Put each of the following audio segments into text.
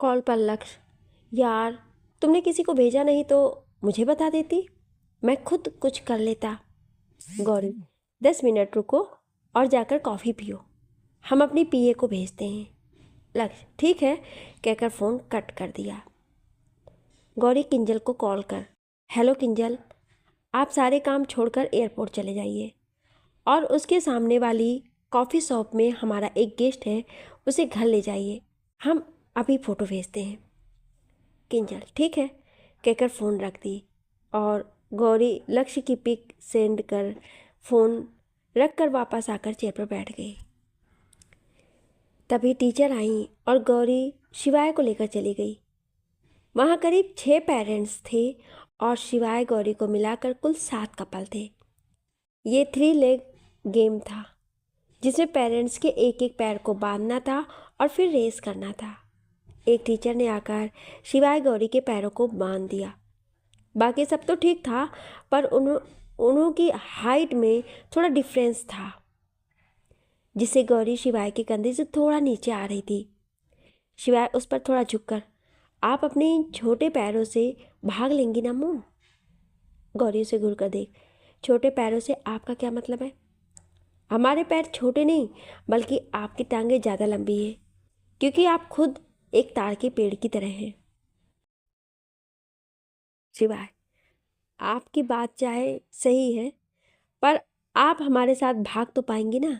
Call पर लक्ष्य, यार तुमने किसी को भेजा नहीं तो मुझे बता देती, मैं खुद कुछ कर लेता। गौरी, 10 मिनट रुको और जाकर कॉफ़ी पियो, हम अपनी पीए को भेजते हैं। लक्ष्य, ठीक है कहकर फ़ोन कट कर दिया। गौरी किंजल को कॉल कर, हेलो किंजल, आप सारे काम छोड़कर एयरपोर्ट चले जाइए और उसके सामने वाली कॉफ़ी शॉप में हमारा एक गेस्ट है, उसे घर ले जाइए, हम अभी फ़ोटो भेजते हैं। किंजल, ठीक है कहकर फ़ोन रख दी और गौरी लक्ष्य की पिक सेंड कर फ़ोन रख कर वापस आकर चेयर पर बैठ गई। तभी टीचर आई और गौरी शिवाय को लेकर चली गई। वहाँ करीब 6 पेरेंट्स थे और शिवाय गौरी को मिलाकर कुल 7 कपल थे। ये 3 लेग गेम था जिसमें पेरेंट्स के एक एक पैर को बांधना था और फिर रेस करना था। एक टीचर ने आकर शिवाय गौरी के पैरों को बांध दिया। बाकी सब तो ठीक था, पर उन्हों की हाइट में थोड़ा डिफरेंस था, जिससे गौरी शिवाय के कंधे से थोड़ा नीचे आ रही थी। शिवाय उस पर थोड़ा झुककर, आप अपने इन छोटे पैरों से भाग लेंगी ना मोम? गौरी उसे घूर कर देख, छोटे पैरों से आपका क्या मतलब है? हमारे पैर छोटे नहीं, बल्कि आपकी टांगें ज़्यादा लंबी है, क्योंकि आप खुद एक ताड़ के पेड़ की तरह हैं। शिवाय, आपकी बात चाहे सही है, पर आप हमारे साथ भाग तो पाएंगी ना?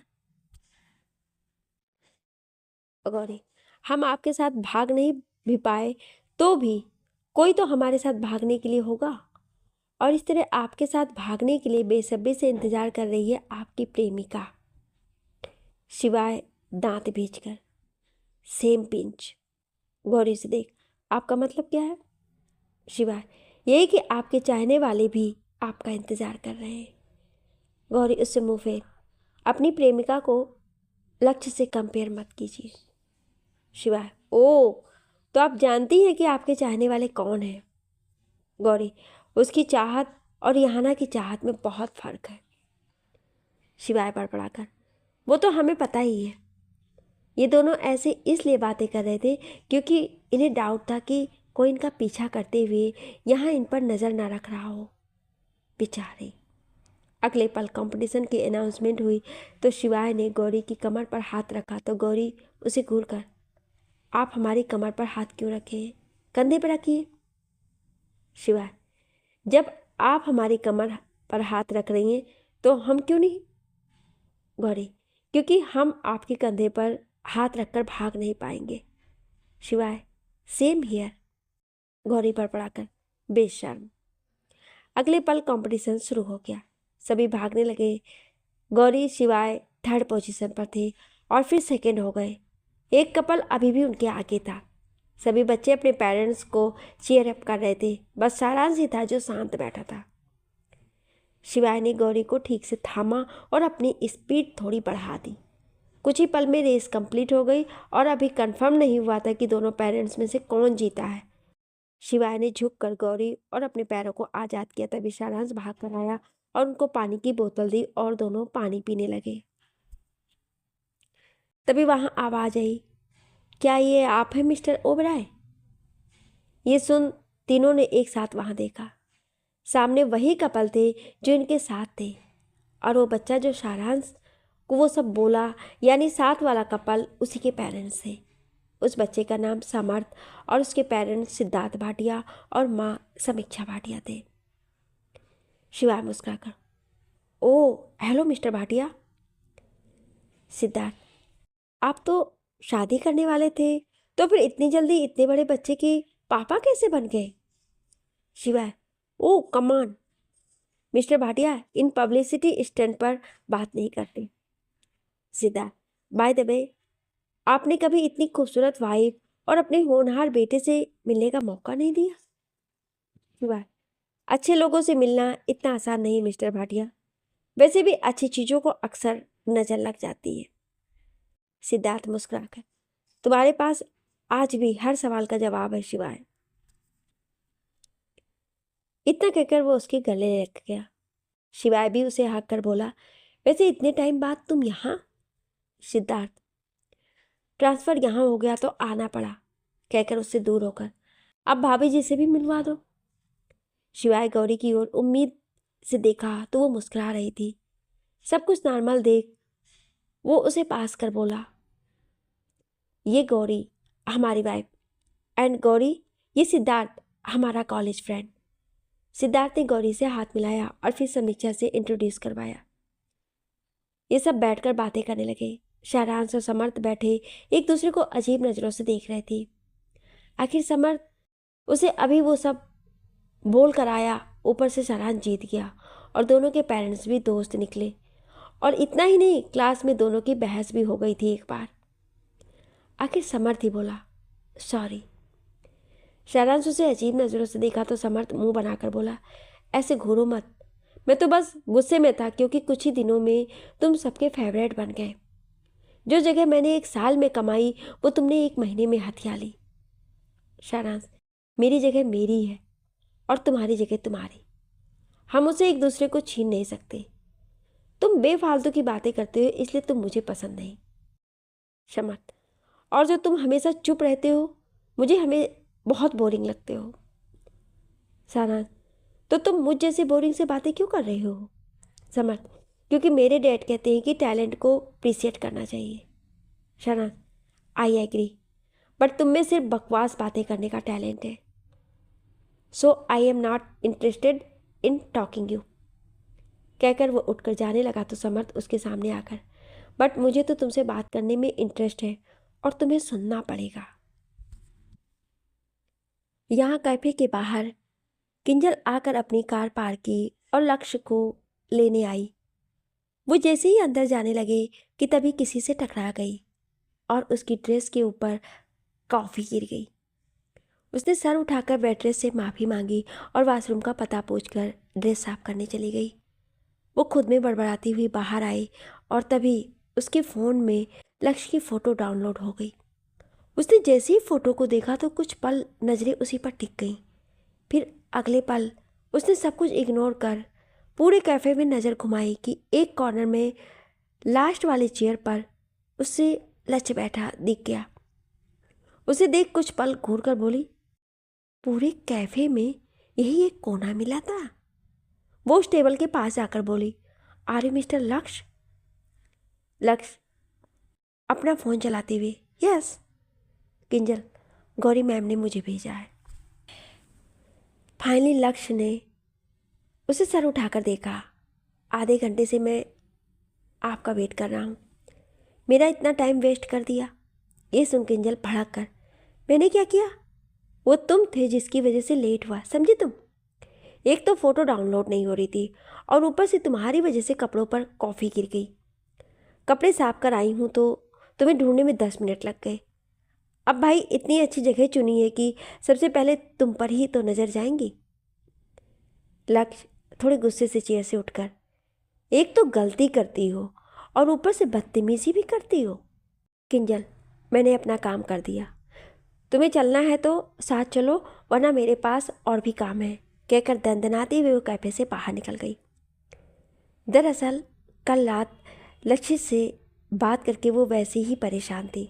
गौरी, हम आपके साथ भाग नहीं भी पाए तो भी कोई तो हमारे साथ भागने के लिए होगा, और इस तरह आपके साथ भागने के लिए बेसब्री से इंतजार कर रही है आपकी प्रेमिका। शिवाय दांत भींचकर, सेम पिंच। गौरी से देख, आपका मतलब क्या है? शिवाय, यही कि आपके चाहने वाले भी आपका इंतजार कर रहे हैं। गौरी उससे मुंह फेर, अपनी प्रेमिका को लक्ष्य से कंपेयर मत कीजिए। शिवाय, ओ, तो आप जानती हैं कि आपके चाहने वाले कौन हैं? गौरी, उसकी चाहत और यहाना की चाहत में बहुत फर्क है। शिवाय बड़बड़ाकर, वो तो हमें पता ही है। ये दोनों ऐसे इसलिए बातें कर रहे थे क्योंकि इन्हें डाउट था कि कोई इनका पीछा करते हुए यहाँ इन पर नज़र ना रख रहा हो। बेचारे। अगले पल कंपटीशन की अनाउंसमेंट हुई तो शिवाय ने गौरी की कमर पर हाथ रखा तो गौरी उसे घूर कर, आप हमारी कमर पर हाथ क्यों रखे हैं? कंधे पर रखिए। शिवाय, जब आप हमारी कमर पर हाथ रख रही हैं तो हम क्यों नहीं? गौरी, क्योंकि हम आपके कंधे पर हाथ रखकर भाग नहीं पाएंगे। शिवाय, सेम हियर। गौरी बड़बड़ाकर, बेशर्म। अगले पल कंपटीशन शुरू हो गया, सभी भागने लगे। गौरी शिवाय 3rd पोजीशन पर थे और फिर 2nd हो गए। एक कपल अभी भी उनके आगे था। सभी बच्चे अपने पेरेंट्स को चीयर अप कर रहे थे, बस सारांश ही था जो शांत बैठा था। शिवाय ने गौरी को ठीक से थामा और अपनी स्पीड थोड़ी बढ़ा दी। कुछ ही पल में रेस कंप्लीट हो गई और अभी कंफर्म नहीं हुआ था कि दोनों पेरेंट्स में से कौन जीता है। शिवाय ने झुककर गौरी और अपने पैरों को आज़ाद किया, तभी सारांश भाग कर आया और उनको पानी की बोतल दी और दोनों पानी पीने लगे। तभी वहां आवाज आई, क्या ये आप हैं मिस्टर ओबराय? ये सुन तीनों ने एक साथ वहां देखा। सामने वही कपल थे जो इनके साथ थे, और वो बच्चा जो सारांश को वो सब बोला, यानी साथ वाला कपल उसी के पेरेंट्स थे। उस बच्चे का नाम समर्थ और उसके पेरेंट्स सिद्धार्थ भाटिया और माँ समीक्षा भाटिया थे। शिवाय मुस्कुराकर, ओ हेलो मिस्टर भाटिया। सिद्धार्थ, आप तो शादी करने वाले थे, तो फिर इतनी जल्दी इतने बड़े बच्चे के पापा कैसे बन गए? शिवाय, ओ कमान मिस्टर भाटिया, इन पब्लिसिटी स्टंट पर बात नहीं करते। सिद्धार्थ, बाय द वे, आपने कभी इतनी खूबसूरत वाइफ और अपने होनहार बेटे से मिलने का मौका नहीं दिया? शिवाय, अच्छे लोगों से मिलना इतना आसान नहीं मिस्टर भाटिया, वैसे भी अच्छी चीज़ों को अक्सर नज़र लग जाती है। सिद्धार्थ मुस्कुराकर, तुम्हारे पास आज भी हर सवाल का जवाब है शिवाय। इतना कहकर वो उसके गले लग गया। शिवाय भी उसे हक कर बोला, वैसे इतने टाइम बाद तुम यहाँ? सिद्धार्थ, ट्रांसफ़र यहाँ हो गया तो आना पड़ा। कहकर उससे दूर होकर, अब भाभी जी से भी मिलवा दो। शिवाय गौरी की ओर उम्मीद से देखा तो वो मुस्कुरा रही थी। सब कुछ नॉर्मल देख वो उसे पास कर बोला, ये गौरी हमारी वाइफ, एंड गौरी ये सिद्धार्थ हमारा कॉलेज फ्रेंड। सिद्धार्थ ने गौरी से हाथ मिलाया और फिर समीक्षा से इंट्रोड्यूस करवाया। ये सब बैठकर बातें करने लगे। शारांश और समर्थ बैठे एक दूसरे को अजीब नज़रों से देख रहे थे। आखिर समर्थ उसे अभी वो सब बोल कर आया, ऊपर से शारांश जीत गया और दोनों के पेरेंट्स भी दोस्त निकले। और इतना ही नहीं, क्लास में दोनों की बहस भी हो गई थी एक बार। आखिर समर्थ ही बोला, सॉरी। शारांश उसे अजीब नज़रों से देखा तो समर्थ मुंह बनाकर बोला, ऐसे घूरो मत, मैं तो बस गुस्से में था क्योंकि कुछ ही दिनों में तुम सबके फेवरेट बन गए। जो जगह मैंने 1 साल में कमाई वो तुमने 1 महीने में हथिया ली। शारांश, मेरी जगह मेरी है और तुम्हारी जगह तुम्हारी, हम उसे एक दूसरे को छीन नहीं सकते। तुम बेफालतू की बातें करते हो इसलिए तुम मुझे पसंद नहीं। समर्थ, और जो तुम हमेशा चुप रहते हो मुझे हमें बहुत बोरिंग लगते हो। शारांश, तो तुम मुझ जैसे बोरिंग से बातें क्यों कर रहे हो। समर्थ, क्योंकि मेरे डैड कहते हैं कि टैलेंट को अप्रिशिएट करना चाहिए। शारांश, आई एग्री, बट तुम में सिर्फ बकवास बातें करने का टैलेंट है, so I am not interested in talking you. कहकर वो उठकर जाने लगा तो समर्थ उसके सामने आकर, बट मुझे तो तुमसे बात करने में इंटरेस्ट है और तुम्हें सुनना पड़ेगा। यहाँ कैफे के बाहर किंजल आकर अपनी कार पार्क की और लक्ष्य को लेने आई। वो जैसे ही अंदर जाने लगे कि तभी किसी से टकरा गई और उसकी ड्रेस के ऊपर कॉफ़ी गिर गई। उसने सर उठाकर वेट्रेस से माफ़ी मांगी और वॉशरूम का पता पूछकर ड्रेस साफ करने चली गई। वो खुद में बड़बड़ाती हुई बाहर आई और तभी उसके फ़ोन में लक्ष्य की फ़ोटो डाउनलोड हो गई। उसने जैसे ही फ़ोटो को देखा तो कुछ पल नज़रें उसी पर टिक गईं। फिर अगले पल उसने सब कुछ इग्नोर कर पूरे कैफ़े में नज़र घुमाई कि एक कॉर्नर में लास्ट वाली चेयर पर उससे लक्ष्य बैठा दिख गया। उसे देख कुछ पल घूर कर बोली, पूरे कैफ़े में यही एक कोना मिला था। वो उस टेबल के पास जाकर बोली, आर यू मिस्टर लक्ष्य। लक्ष्य अपना फ़ोन चलाते हुए, यस। किंजल, गौरी मैम ने मुझे भेजा है। फाइनली लक्ष्य ने उसे सर उठाकर देखा। आधे घंटे से मैं आपका वेट कर रहा हूँ, मेरा इतना टाइम वेस्ट कर दिया। ये सुन किंजल भड़क कर, मैंने क्या किया। वो तुम थे जिसकी वजह से लेट हुआ, समझी तुम। एक तो फ़ोटो डाउनलोड नहीं हो रही थी और ऊपर से तुम्हारी वजह से कपड़ों पर कॉफ़ी गिर गई। कपड़े साफ कर आई हूँ तो तुम्हें ढूंढने में 10 मिनट लग गए। अब भाई इतनी अच्छी जगह चुनी है कि सबसे पहले तुम पर ही तो नज़र जाएंगी। लक्ष्य थोड़े गुस्से से चेयर से उठकर, एक तो गलती करती हो और ऊपर से बदतमीजी भी करती हो। किंजल, मैंने अपना काम कर दिया, तुम्हें चलना है तो साथ चलो वरना मेरे पास और भी काम है। कहकर दंदनाते हुए वो कैफे से बाहर निकल गई। दरअसल कल रात लक्ष्य से बात करके वो वैसे ही परेशान थी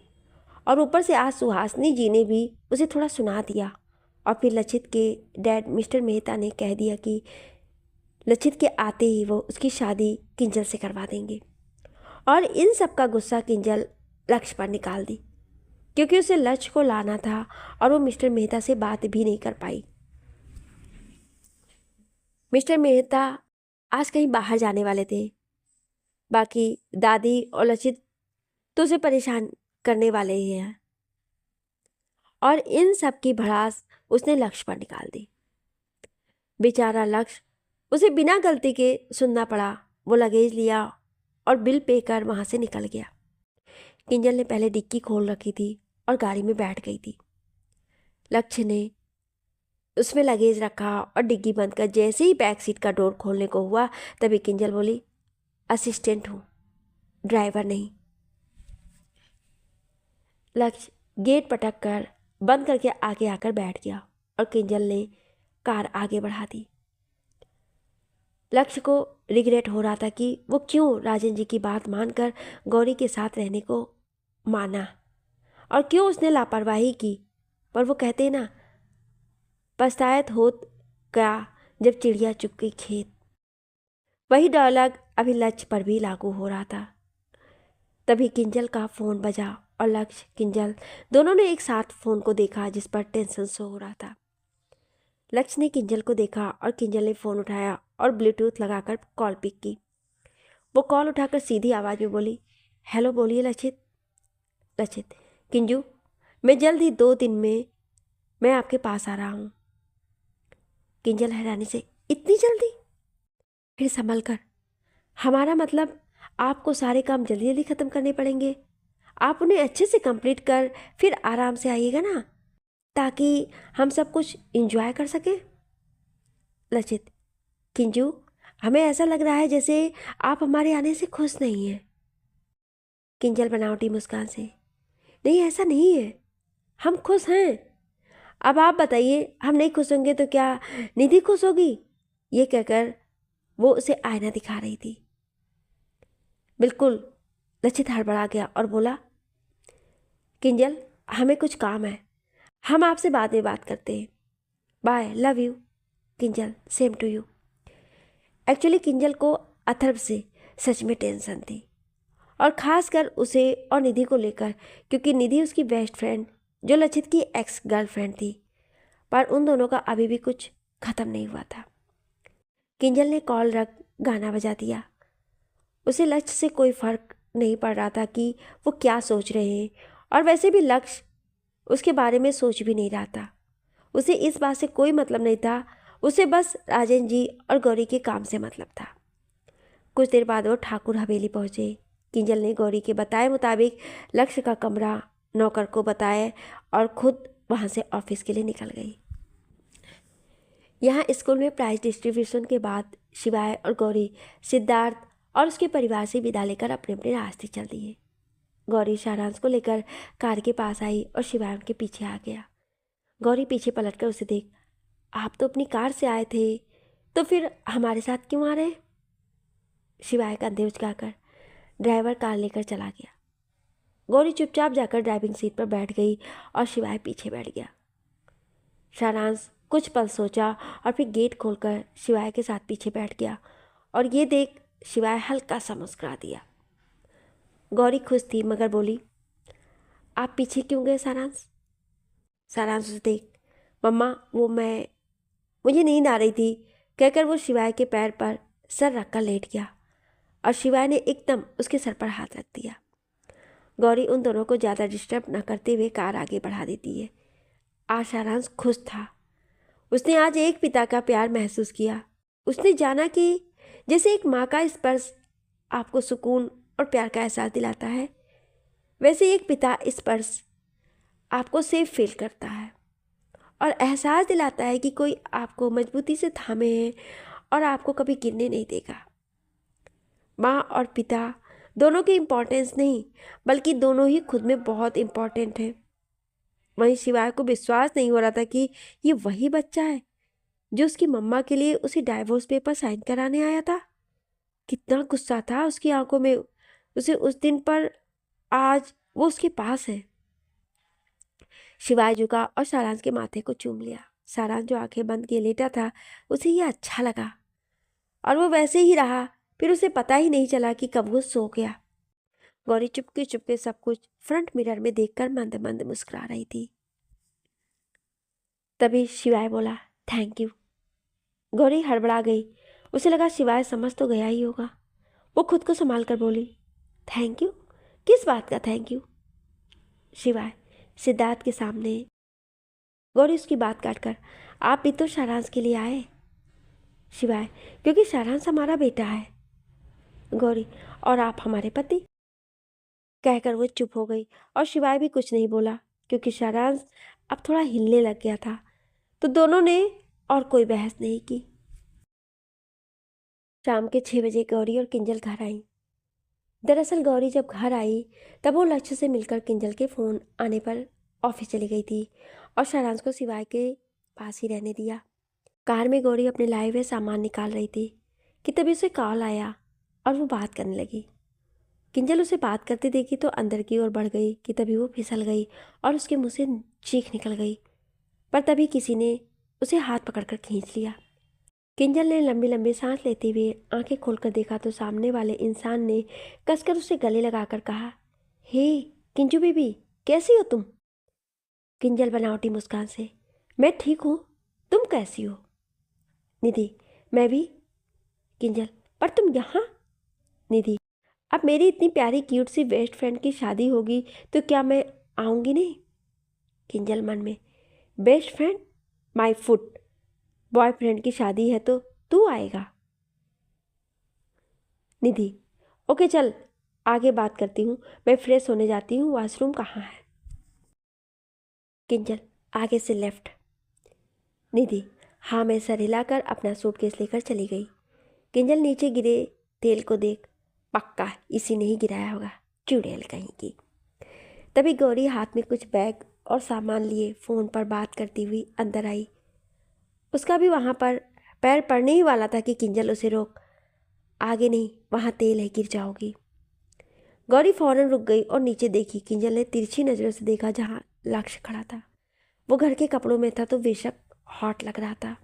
और ऊपर से आज सुहासिनी जी ने भी उसे थोड़ा सुना दिया और फिर लक्षित के डैड मिस्टर मेहता ने कह दिया कि लक्षित के आते ही वो उसकी शादी किंजल से करवा देंगे। और इन सब का गुस्सा किंजल लक्ष्य पर निकाल दी क्योंकि उसे लक्ष्य को लाना था और वो मिस्टर मेहता से बात भी नहीं कर पाई। मिस्टर मेहता आज कहीं बाहर जाने वाले थे, बाकी दादी और लक्षित तो उसे परेशान करने वाले ही हैं और इन सब की भड़ास उसने लक्ष्य पर निकाल दी। बेचारा लक्ष्य, उसे बिना गलती के सुनना पड़ा। वो लगेज लिया और बिल पे कर वहाँ से निकल गया। किंजल ने पहले डिक्की खोल रखी थी और गाड़ी में बैठ गई थी। लक्ष्य ने उसमें लगेज रखा और डिग्गी बंद कर जैसे ही बैक सीट का डोर खोलने को हुआ तभी किंजल बोली, असिस्टेंट हूँ, ड्राइवर नहीं। लक्ष्य गेट पटक कर बंद करके आगे आकर बैठ गया और किंजल ने कार आगे बढ़ा दी। लक्ष्य को रिग्रेट हो रहा था कि वो क्यों राजन जी की बात मानकर गौरी के साथ रहने को माना और क्यों उसने लापरवाही की पर वो कहते हैं ना, पछतायत होत क्या जब चिड़िया चुग गई खेत। वही डायलॉग अभी लक्ष्य पर भी लागू हो रहा था। तभी किंजल का फ़ोन बजा और लक्ष्य किंजल दोनों ने एक साथ फ़ोन को देखा जिस पर टेंशन शो हो रहा था। लक्ष्य ने किंजल को देखा और किंजल ने फ़ोन उठाया और ब्लूटूथ लगाकर कॉल पिक की। वो कॉल उठाकर सीधी आवाज़ में बोली, हेलो बोलिए लक्षित। लक्षित, किंजू मैं जल्द ही 2 दिन में मैं आपके पास आ रहा हूँ। किंजल हैरानी से, इतनी जल्दी? फिर संभल कर, हमारा मतलब आपको सारे काम जल्दी जल्दी ख़त्म करने पड़ेंगे। आप उन्हें अच्छे से कंप्लीट कर फिर आराम से आइएगा ना, ताकि हम सब कुछ एंजॉय कर सकें। लचित, किंजू हमें ऐसा लग रहा है जैसे आप हमारे आने से खुश नहीं हैं। किंजल बनावटी मुस्कान से, नहीं ऐसा नहीं है, हम खुश हैं। अब आप बताइए, हम नहीं खुश होंगे तो क्या निधि खुश होगी? ये कहकर वो उसे आईना दिखा रही थी। बिल्कुल। लचित हड़बड़ा गया और बोला, किंजल हमें कुछ काम है, हम आपसे बाद में बात करते हैं। Bye, love you. Kinjal, same to you. Actually Kinjal को अथर्व से सच में टेंशन थी, और ख़ासकर उसे और निधि को लेकर, क्योंकि निधि उसकी बेस्ट फ्रेंड जो लचित की एक्स गर्लफ्रेंड थी, पर उन दोनों का अभी भी कुछ ख़त्म नहीं हुआ था। किंजल ने कॉल रख गाना बजा दिया। उसे लक्ष्य से कोई फ़र्क नहीं पड़ रहा था कि वो क्या सोच रहे हैं, और वैसे भी लक्ष्य उसके बारे में सोच भी नहीं रहा था। उसे इस बात से कोई मतलब नहीं था, उसे बस राजेंद्र जी और गौरी के काम से मतलब था। कुछ देर बाद वो ठाकुर हवेली पहुँचे। किंजल ने गौरी के बताए मुताबिक लक्ष्य का कमरा नौकर को बताया और खुद वहाँ से ऑफिस के लिए निकल गई। यहाँ स्कूल में प्राइज डिस्ट्रीब्यूशन के बाद शिवाय और गौरी सिद्धार्थ और उसके परिवार से विदा लेकर अपने अपने रास्ते चल दिए। गौरी सारांश को लेकर कार के पास आई और शिवाय उनके पीछे आ गया। गौरी पीछे पलटकर उसे देख, आप तो अपनी कार से आए थे, तो फिर हमारे साथ क्यों आ रहे? शिवाय कंधे उचकाकर ड्राइवर कार लेकर चला गया। गौरी चुपचाप जाकर ड्राइविंग सीट पर बैठ गई और शिवाय पीछे बैठ गया। सारांश कुछ पल सोचा और फिर गेट खोलकर शिवाय के साथ पीछे बैठ गया, और ये देख शिवाय हल्का सा मुस्कुरा दिया। गौरी खुश थी मगर बोली, आप पीछे क्यों गए सारांश? सारांश उसे देख, मम्मा मुझे नींद आ रही थी, कहकर वो शिवाय के पैर पर सर रखकर लेट गया, और शिवाय ने एकदम उसके सर पर हाथ रख दिया। गौरी उन दोनों को ज़्यादा डिस्टर्ब न करते हुए कार आगे बढ़ा देती है। आज सारांश खुश था। उसने आज एक पिता का प्यार महसूस किया। उसने जाना कि जैसे एक माँ का स्पर्श आपको सुकून और प्यार का एहसास दिलाता है, वैसे एक पिता स्पर्श आपको सेफ फील करता है और एहसास दिलाता है कि कोई आपको मजबूती से थामे है और आपको कभी गिरने नहीं देगा। माँ और पिता दोनों की इम्पोर्टेंस नहीं, बल्कि दोनों ही खुद में बहुत इम्पोर्टेंट है। वहीं शिवाय को विश्वास नहीं हो रहा था कि ये वही बच्चा है जो उसकी मम्मा के लिए उसे डाइवोर्स पेपर साइन कराने आया था। कितना गुस्सा था उसकी आंखों में उसे उस दिन पर, आज वो उसके पास है। शिवाय झुका और सारांश के माथे को चूम लिया। सारांश जो आंखें बंद किए लेटा था, उसे यह अच्छा लगा और वो वैसे ही रहा। फिर उसे पता ही नहीं चला कि कब वो सो गया। गौरी चुपके चुपके सब कुछ फ्रंट मिरर में देखकर मंद मंद मुस्कुरा रही थी। तभी शिवाय बोला, थैंक यू। गौरी हड़बड़ा गई। उसे लगा शिवाय समझ तो गया ही होगा। वो खुद को संभाल कर बोली, थैंक यू? किस बात का थैंक यू? शिवाय सिद्धार्थ के सामने। गौरी उसकी बात काटकर, आप भी तो सारांश के लिए आए? शिवाय, क्योंकि सारांश हमारा बेटा है। गौरी, और आप हमारे पति। कहकर वो चुप हो गई और शिवाय भी कुछ नहीं बोला, क्योंकि सारांश अब थोड़ा हिलने लग गया था। तो दोनों ने और कोई बहस नहीं की। शाम के 6 बजे गौरी और किंजल घर आई। दरअसल गौरी जब घर आई तब वो लक्ष्य से मिलकर किंजल के फ़ोन आने पर ऑफिस चली गई थी और सारांश को शिवाय के पास ही रहने दिया। कार में गौरी अपने लाए हुए सामान निकाल रही थी कि तभी उसे कॉल आया और वो बात करने लगी। किंजल उसे बात करते देखी तो अंदर की ओर बढ़ गई कि तभी वो फिसल गई और उसके मुंह से चीख निकल गई, पर तभी किसी ने उसे हाथ पकड़कर खींच लिया। किंजल ने लंबी लंबी सांस लेते हुए आंखें खोलकर देखा तो सामने वाले इंसान ने कसकर उसे गले लगाकर कहा, हे किंजू बेबी, कैसी हो तुम? किंजल बनावटी मुस्कान से, मैं ठीक हूँ, तुम कैसी हो? निधि, मैं भी। किंजल, पर तुम यहाँ? निधि, अब मेरी इतनी प्यारी क्यूट सी बेस्ट फ्रेंड की शादी होगी तो क्या मैं आऊँगी नहीं? किंजल मन में, best friend my foot, boyfriend की शादी है तो तू आएगा? निधि, ओके चल आगे बात करती हूँ, मैं फ्रेश होने जाती हूँ, वॉशरूम कहाँ है? किंजल, आगे से लेफ्ट। निधि, हाँ, मैं सर हिलाकर अपना सूटकेस लेकर चली गई। किंजल नीचे गिरे तेल को देख, पक्का इसी ने ही गिराया होगा, चुड़ैल कहीं की। तभी गौरी हाथ में कुछ बैग और सामान लिए फ़ोन पर बात करती हुई अंदर आई। उसका भी वहाँ पर पैर पड़ने ही वाला था कि किंजल उसे रोक, आगे नहीं, वहाँ तेल है, गिर जाओगी। गौरी फौरन रुक गई और नीचे देखी। किंजल ने तिरछी नज़रों से देखा जहाँ लक्ष्य खड़ा था। वो घर के कपड़ों में था तो बेशक हॉट लग रहा था।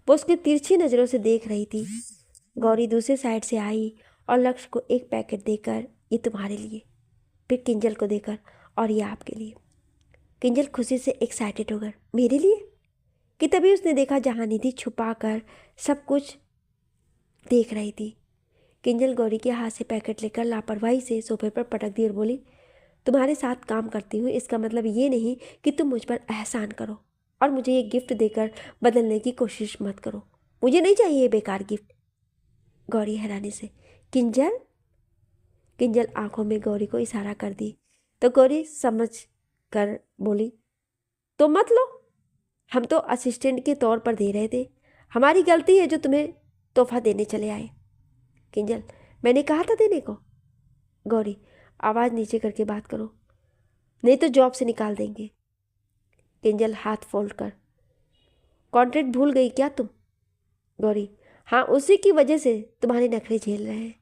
वो उसकी तिरछी नज़रों से देख रही थी। गौरी दूसरे साइड से आई और लक्ष्य को एक पैकेट देकर, ये तुम्हारे लिए, फिर किंजल को देकर, और ये आपके लिए। किंजल खुशी से एक्साइटेड होकर, मेरे लिए? कि तभी उसने देखा जहाँ निधि छुपा कर सब कुछ देख रही थी। किंजल गौरी के हाथ से पैकेट लेकर लापरवाही से सोफे पर पटक दी और बोली, तुम्हारे साथ काम करती हूँ इसका मतलब ये नहीं कि तुम मुझ पर एहसान करो और मुझे ये गिफ्ट देकर बदलने की कोशिश मत करो। मुझे नहीं चाहिए ये बेकार गिफ्ट। गौरी हैरानी से, किंजल? किंजल आंखों में गौरी को इशारा कर दी तो गौरी समझ कर बोली, तो मत लो, हम तो असिस्टेंट के तौर पर दे रहे थे, हमारी गलती है जो तुम्हें तोहफा देने चले आए। किंजल, मैंने कहा था देने को। गौरी, आवाज़ नीचे करके बात करो, नहीं तो जॉब से निकाल देंगे। किंजल हाथ फोल्ड कर, कॉन्ट्रैक्ट भूल गई क्या तुम? गौरी, हाँ, उसी की वजह से तुम्हारे नखरे झेल रहे हैं।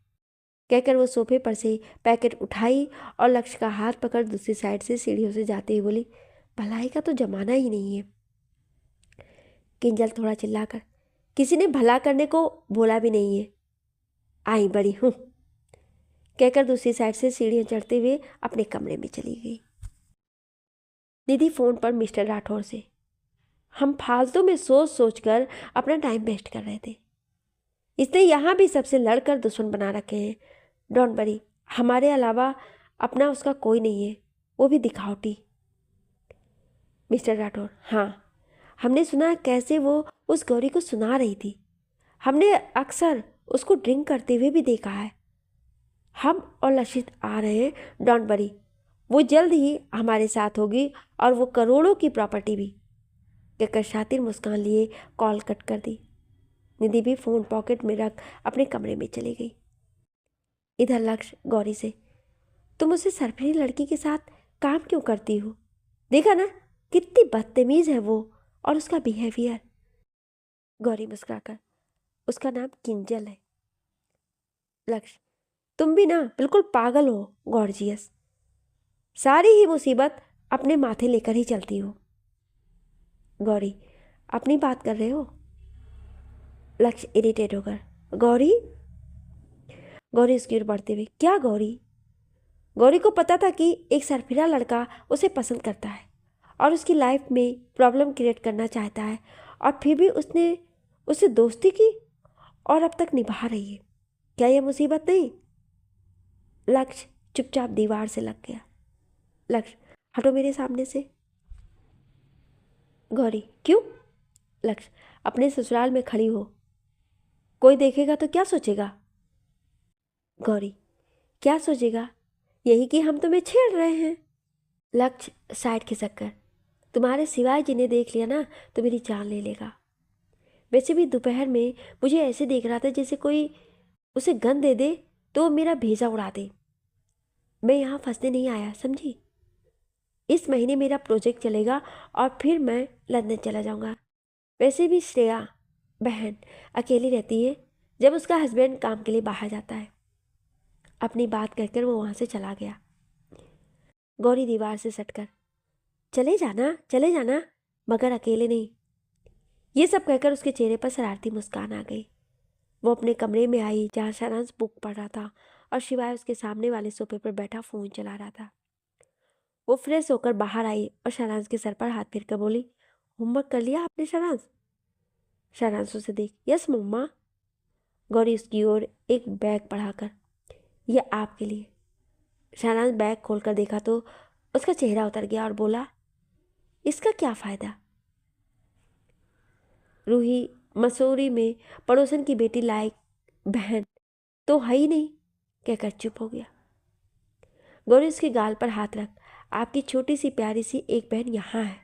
कहकर वो सोफे पर से पैकेट उठाई और लक्ष्य का हाथ पकड़ दूसरी साइड से सीढ़ियों से जाते हुए बोली, भलाई का तो जमाना ही नहीं है। किंजल थोड़ा चिल्लाकर, किसी ने भला करने को बोला भी नहीं है, आई बड़ी हूँ, कहकर दूसरी साइड से सीढ़ियाँ चढ़ते हुए अपने कमरे में चली गई। निधि फोन पर मिस्टर राठौर से, हम फालतू में सोच सोच कर अपना टाइम वेस्ट कर रहे थे, इसने यहाँ भी सबसे लड़कर दुश्मन बना रखे हैं। डोंट वरी, हमारे अलावा अपना उसका कोई नहीं है, वो भी दिखावटी। मिस्टर राठौर, हाँ, हमने सुना कैसे वो उस गौरी को सुना रही थी, हमने अक्सर उसको ड्रिंक करते हुए भी देखा है। हम और लक्षित आ रहे हैं, डोंट वरी, वो जल्द ही हमारे साथ होगी और वो करोड़ों की प्रॉपर्टी भी। कहकर शातिर मुस्कान लिए कॉल कट कर दी। निधि भी फ़ोन पॉकेट में रख अपने कमरे में चली गई। इधर लक्ष्य गौरी से, तुम उसे सरफरी लड़की के साथ काम क्यों करती हो? देखा ना कितनी बदतमीज़ है वो और उसका बिहेवियर। गौरी मुस्कुराकर, उसका नाम किंजल है। लक्ष्य, तुम भी ना बिल्कुल पागल हो गॉर्जियस, सारी ही मुसीबत अपने माथे लेकर ही चलती हो। गौरी, अपनी बात कर रहे हो? लक्ष्य इरिटेट होकर, गौरी? गौरी उसकी ओर बढ़ते हुए, क्या गौरी? गौरी को पता था कि एक सरफिरा लड़का उसे पसंद करता है और उसकी लाइफ में प्रॉब्लम क्रिएट करना चाहता है, और फिर भी उसने उससे दोस्ती की और अब तक निभा रही है। क्या यह मुसीबत नहीं? लक्ष्य चुपचाप दीवार से लग गया। लक्ष्य, हटो मेरे सामने से। गौरी, क्यों? लक्ष्य, अपने ससुराल में खड़ी हो, कोई देखेगा तो क्या सोचेगा? गौरी, क्या सोचेगा? यही कि हम तुम्हें छेड़ रहे हैं। लक्ष्य साइड खिसक कर, तुम्हारे सिवाय जिन्हें देख लिया ना तो मेरी जान ले लेगा। वैसे भी दोपहर में मुझे ऐसे देख रहा था जैसे कोई उसे गन दे दे तो वो मेरा भेजा उड़ा दे। मैं यहाँ फंसने नहीं आया, समझी? इस महीने मेरा प्रोजेक्ट चलेगा और फिर मैं लंदन चला जाऊँगा। वैसे भी श्रेया बहन अकेली रहती है जब उसका हस्बैंड काम के लिए बाहर जाता है। अपनी बात कहकर वो वहाँ से चला गया। गौरी दीवार से सटकर, चले जाना, मगर अकेले नहीं। ये सब कहकर उसके चेहरे पर शरारती मुस्कान आ गई। वो अपने कमरे में आई जहाँ सारांश बुक पढ़ रहा था और शिवाय उसके सामने वाले सोफे पर बैठा फ़ोन चला रहा था। वो फ्रेश होकर बाहर आई और सारांश के सर पर हाथ फेर कर बोली, होमवर्क कर लिया आपने सारांश? सारांश उसे देख, यस मम्मा। गौरी उसकी ओर एक बैग बढ़ाकर, यह आपके लिए। सारांश बैग खोलकर देखा तो उसका चेहरा उतर गया और बोला, इसका क्या फ़ायदा? रूही मसूरी में पड़ोसन की बेटी लायक बहन तो है ही नहीं, कहकर चुप हो गया। गौरी उसके गाल पर हाथ रख, आपकी छोटी सी प्यारी सी एक बहन यहाँ है,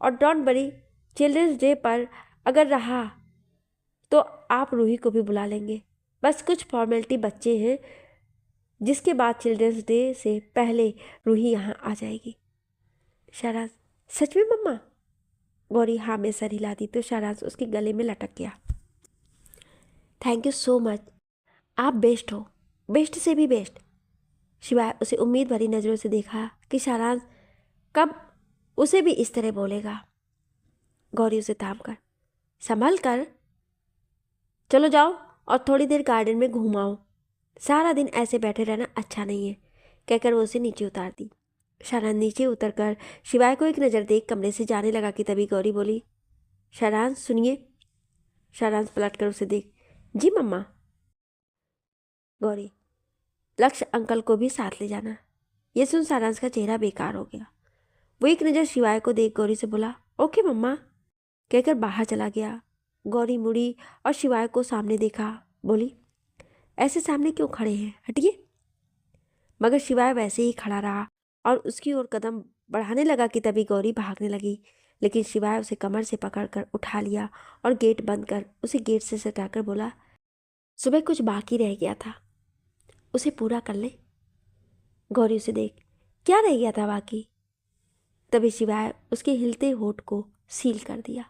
और डोंट वरी, चिल्ड्रंस डे पर अगर रहा तो आप रूही को भी बुला लेंगे। बस कुछ फॉर्मेलिटी बच्चे हैं, जिसके बाद चिल्ड्रंस डे से पहले रूही यहाँ आ जाएगी। शाराज, सच में मम्मा? गौरी हाँ में सर हिला दी तो शाराज उसके गले में लटक गया। थैंक यू सो मच, आप बेस्ट हो, बेस्ट से भी बेस्ट। शिवाय उसे उम्मीद भरी नज़रों से देखा कि शाराज कब उसे भी इस तरह बोलेगा। गौरी उसे थाम कर, संभल कर, चलो जाओ और थोड़ी देर गार्डन में घूमाओ, सारा दिन ऐसे बैठे रहना अच्छा नहीं है, कहकर वो उसे नीचे उतार दी। शाराज नीचे उतरकर शिवाय को एक नज़र देख कमरे से जाने लगा कि तभी गौरी बोली, शाराज सुनिए। शाराज पलट कर उसे देख, जी मम्मा। गौरी, लक्ष्य अंकल को भी साथ ले जाना। ये सुन सारांश का चेहरा बेकार हो गया। वो एक नज़र शिवाय को देख गौरी से बोला, ओके मम्मा, कहकर बाहर चला गया। गौरी मुड़ी और शिवाय को सामने देखा, बोली, ऐसे सामने क्यों खड़े हैं, हटिए। मगर शिवाय वैसे ही खड़ा रहा और उसकी ओर कदम बढ़ाने लगा कि तभी गौरी भागने लगी, लेकिन शिवाय उसे कमर से पकड़कर उठा लिया और गेट बंद कर उसे गेट से सटाकर बोला, सुबह कुछ बाकी रह गया था, उसे पूरा कर ले। गौरी उसे देख, क्या रह गया था बाकी? तभी शिवाय उसके हिलते होठ को सील कर दिया।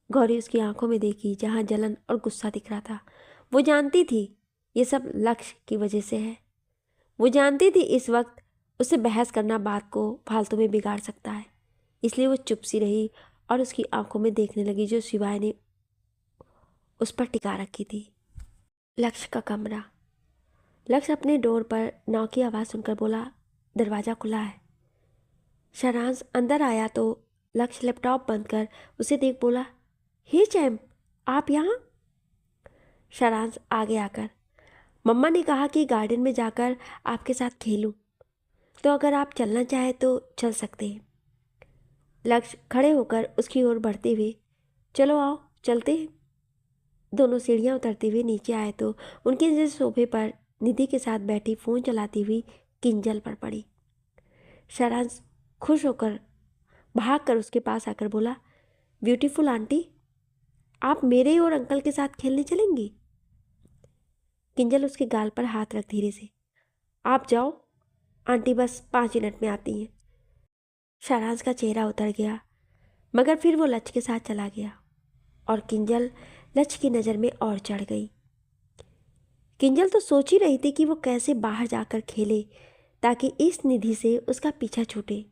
गौरी उसकी आंखों में देखी जहां जलन और गुस्सा दिख रहा था। वो जानती थी ये सब लक्ष्य की वजह से है। वो जानती थी इस वक्त उससे बहस करना बात को फालतू में बिगाड़ सकता है, इसलिए वो चुप सी रही और उसकी आंखों में देखने लगी जो शिवाय ने उस पर टिका रखी थी। लक्ष्य का कमरा। लक्ष्य अपने डोर पर नाव की आवाज़ सुनकर बोला, दरवाज़ा खुला है। सारांश अंदर आया तो लक्ष्य लैपटॉप बंद कर उसे देख बोला, हे चैम, आप यहाँ? सारांश आगे आकर, मम्मा ने कहा कि गार्डन में जाकर आपके साथ खेलूं, तो अगर आप चलना चाहें तो चल सकते हैं। लक्ष्य खड़े होकर उसकी ओर बढ़ते हुए, चलो आओ चलते हैं। दोनों सीढ़ियाँ उतरते हुए नीचे आए तो उनके नजर सोफे पर निधि के साथ बैठी फ़ोन चलाती हुई किंजल पर पड़ी। सारांश खुश होकर भाग कर उसके पास आकर बोला, ब्यूटीफुल आंटी, आप मेरे और अंकल के साथ खेलने चलेंगी? किंजल उसके गाल पर हाथ रख धीरे से, आप जाओ, आंटी बस 5 मिनट में आती हैं। सारांश का चेहरा उतर गया, मगर फिर वो लक्ष्य के साथ चला गया और किंजल लक्ष्य की नज़र में और चढ़ गई। किंजल तो सोच ही रही थी कि वो कैसे बाहर जाकर खेले ताकि इस निधि से उसका पीछा छूटे।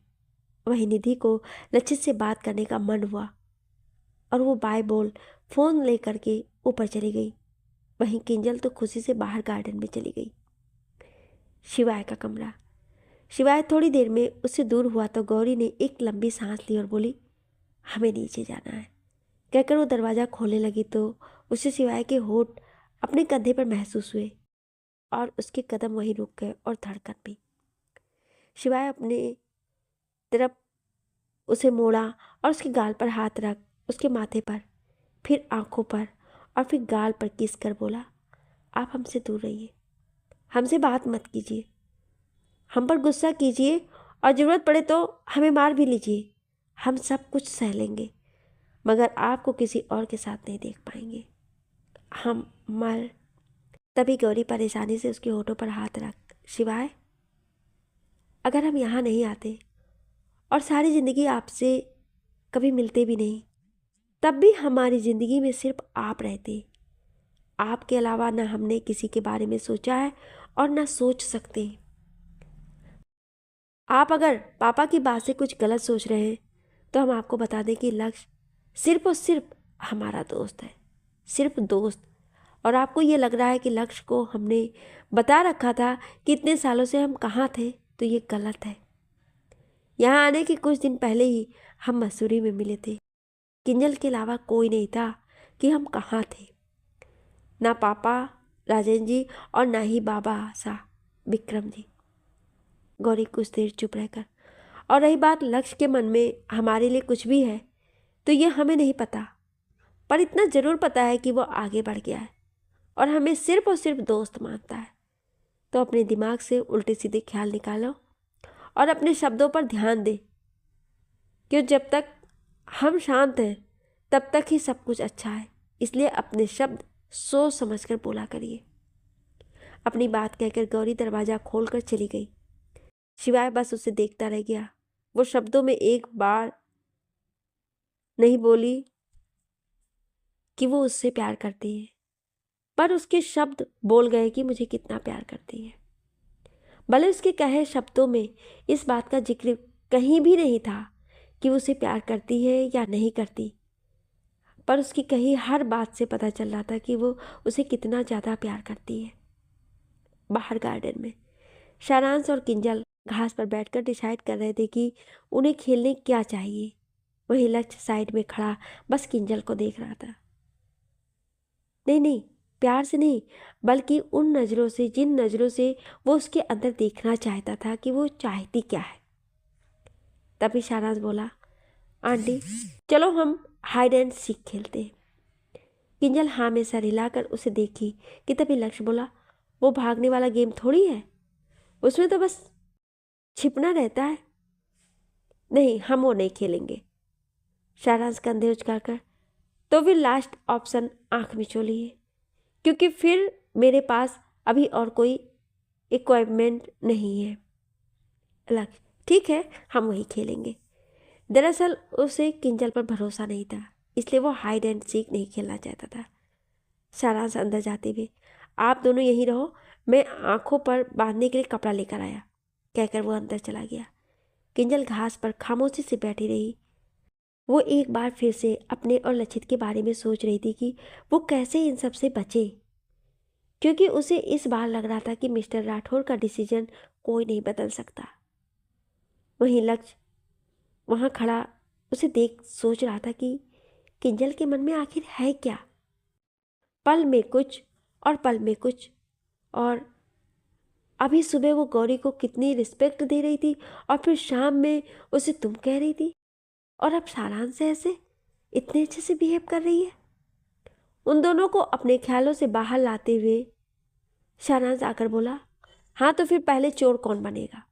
वहीं निधि को लक्षित से बात करने का मन हुआ और वो बाय बोल फ़ोन लेकर के ऊपर चली गई। वहीं किंजल तो खुशी से बाहर गार्डन में चली गई। शिवाय का कमरा। शिवाय थोड़ी देर में उससे दूर हुआ तो गौरी ने एक लंबी सांस ली और बोली, हमें नीचे जाना है, कहकर वो दरवाज़ा खोलने लगी तो उसे शिवाय के होठ अपने कंधे पर महसूस हुए और उसके कदम वहीं रुक गए और धड़कन भी। शिवाय अपने तरफ उसे मोड़ा और उसके गाल पर हाथ रख उसके माथे पर, फिर आंखों पर और फिर गाल पर किस कर बोला, आप हमसे दूर रहिए, हमसे बात मत कीजिए, हम पर गुस्सा कीजिए और ज़रूरत पड़े तो हमें मार भी लीजिए, हम सब कुछ सह लेंगे, मगर आपको किसी और के साथ नहीं देख पाएंगे, हम मर। तभी गौरी परेशानी से उसके होठों पर हाथ रख, शिवाय, अगर हम यहाँ नहीं आते और सारी ज़िंदगी आपसे कभी मिलते भी नहीं, तब भी हमारी ज़िंदगी में सिर्फ आप रहते। आपके अलावा ना हमने किसी के बारे में सोचा है और ना सोच सकते। आप अगर पापा की बात से कुछ गलत सोच रहे हैं तो हम आपको बता दें कि लक्ष्य सिर्फ और सिर्फ हमारा दोस्त है, सिर्फ दोस्त। और आपको ये लग रहा है कि लक्ष्य को हमने बता रखा था कि इतने सालों से हम कहाँ थे, तो ये गलत है। यहाँ आने के कुछ दिन पहले ही हम मसूरी में मिले थे। किंजल के अलावा कोई नहीं था कि हम कहाँ थे, ना पापा राजेंद्र जी और ना ही बाबा सा विक्रम जी। गौरी कुछ देर चुप रहकर, और रही बात लक्ष्य के मन में हमारे लिए कुछ भी है तो ये हमें नहीं पता, पर इतना ज़रूर पता है कि वो आगे बढ़ गया है और हमें सिर्फ और सिर्फ दोस्त मानता है। तो अपने दिमाग से उल्टे सीधे ख्याल निकालो और अपने शब्दों पर ध्यान दे, क्यों जब तक हम शांत हैं तब तक ही सब कुछ अच्छा है। इसलिए अपने शब्द सोच समझकर बोला करिए। अपनी बात कहकर गौरी दरवाज़ा खोलकर चली गई। शिवाय बस उसे देखता रह गया। वो शब्दों में एक बार नहीं बोली कि वो उससे प्यार करती है, पर उसके शब्द बोल गए कि मुझे कितना प्यार करती है। भले उसके कहे शब्दों में इस बात का जिक्र कहीं भी नहीं था कि वो उसे प्यार करती है या नहीं करती, पर उसकी कही हर बात से पता चल रहा था कि वो उसे कितना ज़्यादा प्यार करती है। बाहर गार्डन में सारांश और किंजल घास पर बैठकर डिसाइड कर रहे थे कि उन्हें खेलने क्या चाहिए। वहीं लक्ष्य साइड में खड़ा बस किंजल को देख रहा था। नहीं नहीं, प्यार से नहीं, बल्कि उन नज़रों से जिन नज़रों से वो उसके अंदर देखना चाहता था कि वो चाहती क्या है। तभी सारांश बोला, आंटी चलो हम हाइड एंड सीक खेलते हैं। किंजल हाँ में सर हिलाकर उसे देखी कि तभी लक्ष्य बोला, वो भागने वाला गेम थोड़ी है, उसमें तो बस छिपना रहता है। नहीं, हम वो नहीं खेलेंगे। सारांश कंधे उचकाकर, तो फिर लास्ट ऑप्शन आंख मिचोली है, क्योंकि फिर मेरे पास अभी और कोई इक्विपमेंट नहीं है। लक्ष्य, ठीक है हम वही खेलेंगे। दरअसल उसे किंजल पर भरोसा नहीं था, इसलिए वो हाइड एंड सीक नहीं खेलना चाहता था। सारांश अंदर जाते हुए, आप दोनों यहीं रहो, मैं आंखों पर बांधने के लिए कपड़ा लेकर आया, कहकर वो अंदर चला गया। किंजल घास पर खामोशी से बैठी रही। वो एक बार फिर से अपने और लक्षित के बारे में सोच रही थी कि वो कैसे इन सब से बचे, क्योंकि उसे इस बार लग रहा था कि मिस्टर राठौर का डिसीजन कोई नहीं बदल सकता। वहीं लक्ष्य वहाँ खड़ा उसे देख सोच रहा था कि किंजल के मन में आखिर है क्या। पल में कुछ और पल में कुछ, और अभी सुबह वो गौरी को कितनी रिस्पेक्ट दे रही थी और फिर शाम में उसे तुम कह रही थी, और अब सारांश से ऐसे इतने अच्छे से बिहेव कर रही है। उन दोनों को अपने ख्यालों से बाहर लाते हुए सारांश आकर बोला, हाँ तो फिर पहले चोर कौन बनेगा।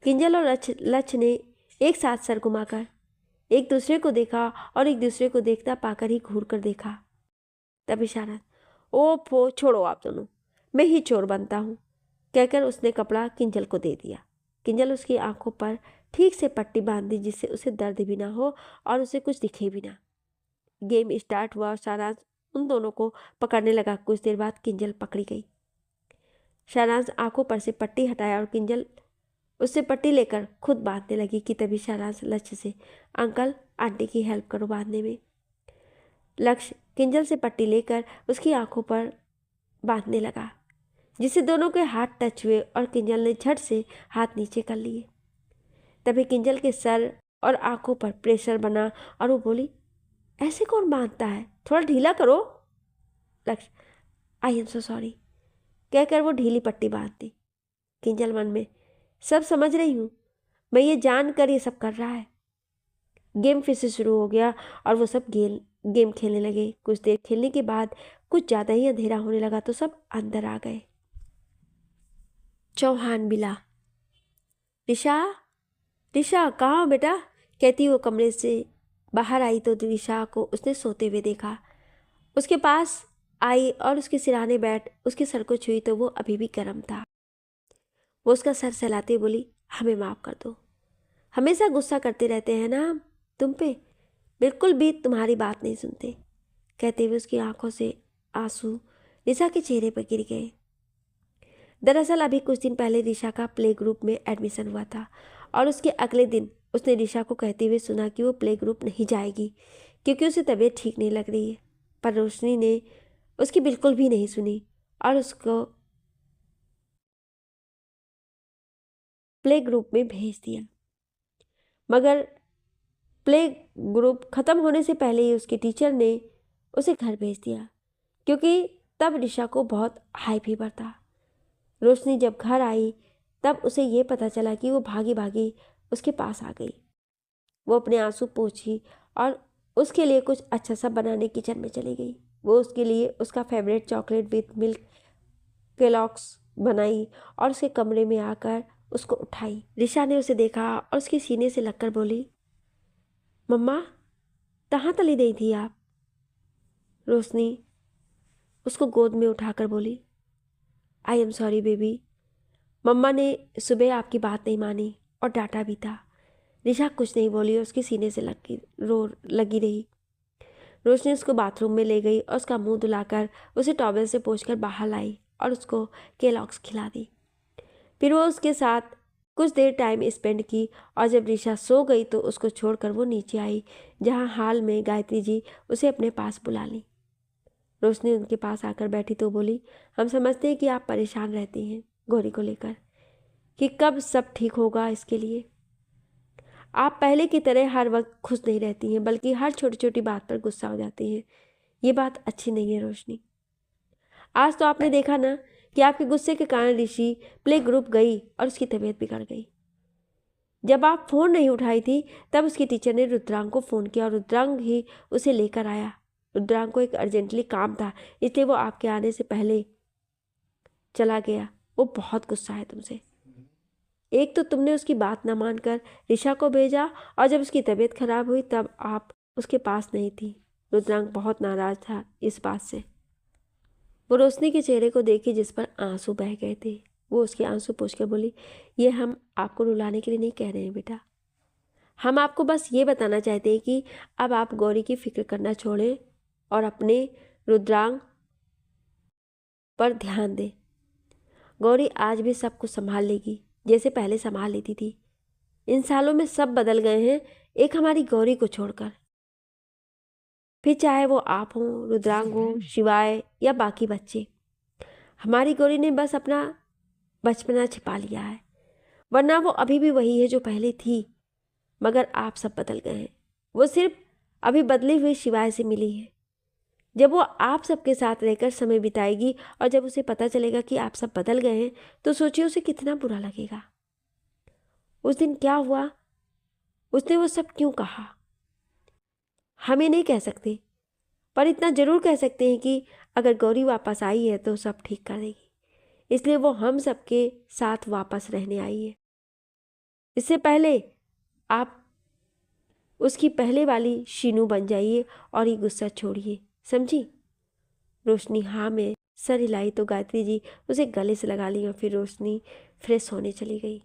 किंजल और लक्ष्य ने एक साथ सर घुमाकर एक दूसरे को देखा और एक दूसरे को देखता पाकर ही घूर कर देखा। तभी सारांश, ओ फो छोड़ो आप दोनों, मैं ही चोर बनता हूँ, कहकर उसने कपड़ा किंजल को दे दिया। किंजल उसकी आंखों पर ठीक से पट्टी बांध दी जिससे उसे दर्द भी ना हो और उसे कुछ दिखे भी ना। गेम स्टार्ट हुआ और सारांश उन दोनों को पकड़ने लगा। कुछ देर बाद किंजल पकड़ी गई। सारांश आंखों पर से पट्टी हटाया और किंजल उससे पट्टी लेकर खुद बांधने लगी कि तभी सारांश लक्ष्य से, अंकल आंटी की हेल्प करो बांधने में। लक्ष्य किंजल से पट्टी लेकर उसकी आंखों पर बांधने लगा, जिससे दोनों के हाथ टच हुए और किंजल ने झट से हाथ नीचे कर लिए। तभी किंजल के सर और आंखों पर प्रेशर बना और वो बोली, ऐसे कौन बांधता है, थोड़ा ढीला करो। लक्ष्य, आई एम सो सॉरी, कहकर वो ढीली पट्टी बांध दी। किंजल मन में, सब समझ रही हूँ, मैं ये जान कर ये सब कर रहा है। गेम फिर से शुरू हो गया और वो सब गेम खेलने लगे। कुछ देर खेलने के बाद कुछ ज़्यादा ही अंधेरा होने लगा तो सब अंदर आ गए। चौहान बिला, ऋषा ऋषा कहाँ हो बेटा, कहती वो कमरे से बाहर आई तो ऋषा को उसने सोते हुए देखा। उसके पास आई और उसके सिरहाने बैठ उसके सर को छुई तो वो अभी भी गर्म था। वो उसका सर सहलाते बोली, हमें माफ़ कर दो, हमेशा गुस्सा करते रहते हैं ना हम तुम पे, बिल्कुल भी तुम्हारी बात नहीं सुनते। कहते हुए उसकी आंखों से आंसू ऋषा के चेहरे पर गिर गए। दरअसल अभी कुछ दिन पहले रिशा का प्ले ग्रुप में एडमिशन हुआ था और उसके अगले दिन उसने रिशा को कहते हुए सुना कि वो प्ले ग्रुप नहीं जाएगी क्योंकि उसे तबीयत ठीक नहीं लग रही है। पर रोशनी ने उसकी बिल्कुल भी नहीं सुनी और उसको प्ले ग्रुप में भेज दिया। मगर प्ले ग्रुप ख़त्म होने से पहले ही उसके टीचर ने उसे घर भेज दिया क्योंकि तब रिशा को बहुत हाई फीवर था। रोशनी जब घर आई तब उसे ये पता चला कि वो भागी भागी उसके पास आ गई। वो अपने आंसू पोंछी और उसके लिए कुछ अच्छा सा बनाने किचन में चली गई। वो उसके लिए उसका favourite chocolate with milk Kellogg's बनाई और उसके कमरे में आकर उसको उठाई। रिशा ने उसे देखा और उसके सीने से लगकर बोली, मम्मा कहाँ चली गई थी आप? रोशनी उसको गोद में उठाकर बोली, आई एम सॉरी बेबी, मम्मा ने सुबह आपकी बात नहीं मानी और डांटा भी था। रिशा कुछ नहीं बोली और उसके सीने से लगी रही। रोशनी उसको बाथरूम में ले गई और उसका मुंह धुलाकर उसे टॉवेल से पोंछकर बाहर लाई और उसको केलॉग्स खिला दी। फिर वो उसके साथ कुछ देर टाइम स्पेंड की और जब रिशा सो गई तो उसको छोड़कर वो नीचे आई जहाँ हाल में गायत्री जी उसे अपने पास बुला ली। रोशनी उनके पास आकर बैठी तो बोली, हम समझते हैं कि आप परेशान रहती हैं गौरी को लेकर कि कब सब ठीक होगा। इसके लिए आप पहले की तरह हर वक्त खुश नहीं रहती हैं बल्कि हर छोटी छोटी बात पर गुस्सा हो जाती हैं। ये बात अच्छी नहीं है रोशनी। आज तो आपने देखा ना कि आपके गुस्से के कारण ऋषि प्ले ग्रुप गई और उसकी तबीयत बिगड़ गई। जब आप फ़ोन नहीं उठाई थी तब उसकी टीचर ने रुद्रांग को फ़ोन किया और रुद्रांग ही उसे लेकर आया। रुद्रांग को एक अर्जेंटली काम था इसलिए वो आपके आने से पहले चला गया। वो बहुत गुस्सा है तुमसे। एक तो तुमने उसकी बात न मानकर रिशा को भेजा और जब उसकी तबीयत खराब हुई तब आप उसके पास नहीं थी। रुद्रांग बहुत नाराज था इस बात से। वो रोशनी के चेहरे को देखी जिस पर आंसू बह गए थे। वो उसके आंसू पोंछकर बोली, ये हम आपको रुलाने के लिए नहीं कह रहे हैं बेटा, हम आपको बस ये बताना चाहते हैं कि अब आप गौरी की फिक्र करना छोड़ें और अपने रुद्रांग पर ध्यान दें। गौरी आज भी सब कुछ संभाल लेगी जैसे पहले संभाल लेती थी। इन सालों में सब बदल गए हैं एक हमारी गौरी को छोड़कर। फिर चाहे वो आप हों, रुद्रांग हो, शिवाय या बाकी बच्चे, हमारी गौरी ने बस अपना बचपना छिपा लिया है, वरना वो अभी भी वही है जो पहले थी। मगर आप सब बदल गए हैं। वो सिर्फ अभी बदली हुई शिवाय से मिली है। जब वो आप सबके साथ रहकर समय बिताएगी और जब उसे पता चलेगा कि आप सब बदल गए हैं तो सोचिए उसे कितना बुरा लगेगा। उस दिन क्या हुआ, उसने वो सब क्यों कहा, हमें नहीं कह सकते, पर इतना जरूर कह सकते हैं कि अगर गौरी वापस आई है तो सब ठीक कर देगी। इसलिए वो हम सबके साथ वापस रहने आई है। इससे पहले आप उसकी पहले वाली शीनू बन जाइए और ये गुस्सा छोड़िए, समझी? रोशनी हाँ में सर हिलाई तो गायत्री जी उसे गले से लगा ली और फिर रोशनी फ्रेश होने चली गई।